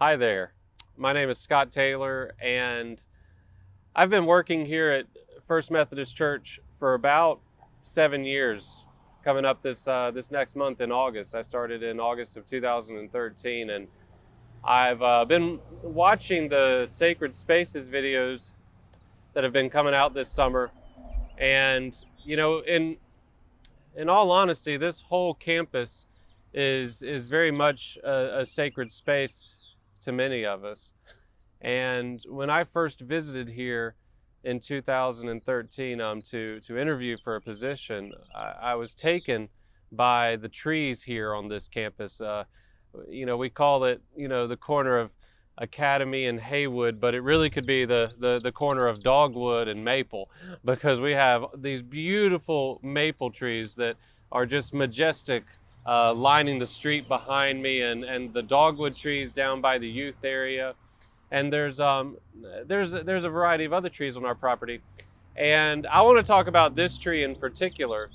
Hi there. My name is Scott Taylor, and I've been working here at First Methodist Church for about 7 years. Coming up this next month in August. I started in August of 2013, and I've been watching the Sacred Spaces videos that have been coming out this summer. And in all honesty, this whole campus is very much a sacred space to many of us. And when I first visited here in 2013 to interview for a position, I was taken by the trees here on this campus. We call it, the corner of Academy and Haywood, but it really could be the corner of Dogwood and Maple, because we have these beautiful maple trees that are just majestic, lining the street behind me, and the dogwood trees down by the youth area. And there's a variety of other trees on our property. And I want to talk about this tree in particular.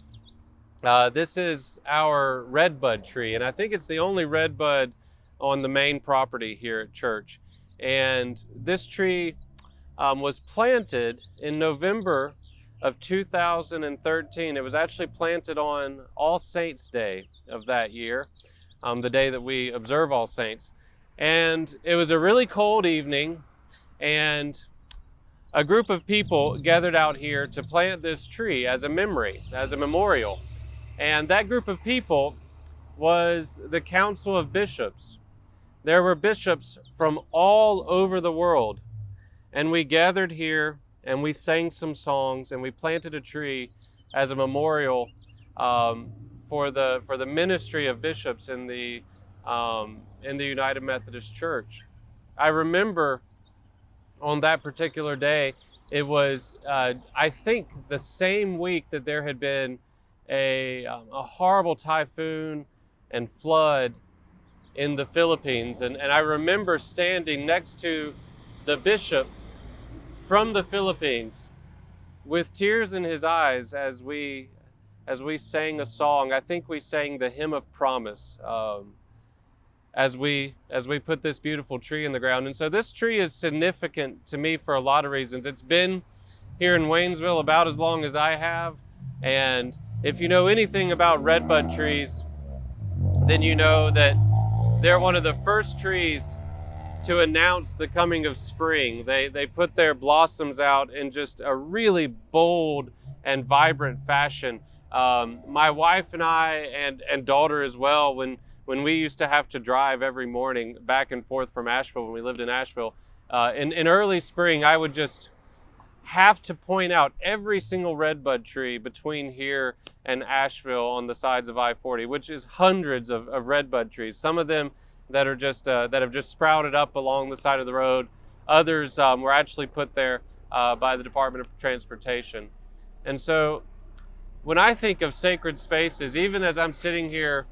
This is our redbud tree, and I think it's the only redbud on the main property here at church. And this tree was planted in November of 2013. It was actually planted on All Saints Day of that year, the day that we observe All Saints. And it was a really cold evening, and a group of people gathered out here to plant this tree as a memory, as a memorial. And that group of people was the Council of Bishops. There were bishops from all over the world, and we gathered here and we sang some songs and we planted a tree as a memorial for the ministry of bishops in the United Methodist Church. I remember on that particular day, it was I think the same week that there had been a horrible typhoon and flood in the Philippines. And I remember standing next to the bishop from the Philippines with tears in his eyes as we sang a song. I think we sang the Hymn of Promise as we put this beautiful tree in the ground. And so this tree is significant to me for a lot of reasons. It's been here in Waynesville about as long as I have. And if you know anything about redbud trees, then you know that they're one of the first trees to announce the coming of spring. They put their blossoms out in just a really bold and vibrant fashion. My wife and I, and daughter as well, when we used to have to drive every morning back and forth from Asheville when we lived in Asheville, in early spring, I would just have to point out every single redbud tree between here and Asheville on the sides of I-40, which is hundreds of redbud trees. Some of them that are just that have just sprouted up along the side of the road. Others were actually put there by the Department of Transportation. And so when I think of sacred spaces, even as I'm sitting here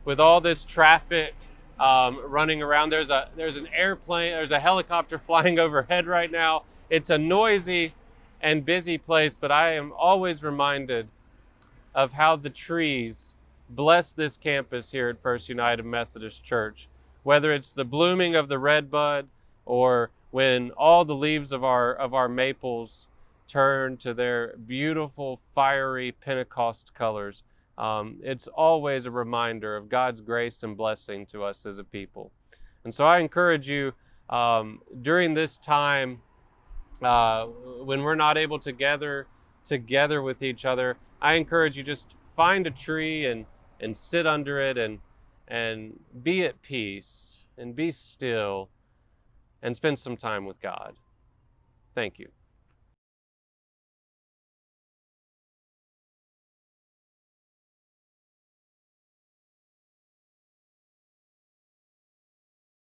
with all this traffic running around, there's an airplane, there's a helicopter flying overhead right now. It's a noisy and busy place, but I am always reminded of how the trees bless this campus here at First United Methodist Church. Whether it's the blooming of the redbud, or when all the leaves of our maples turn to their beautiful fiery Pentecost colors, it's always a reminder of God's grace and blessing to us as a people. And so I encourage you, during this time, when we're not able to gather together with each other, I encourage you, just find a tree and sit under it and be at peace and be still and spend some time with God. Thank you.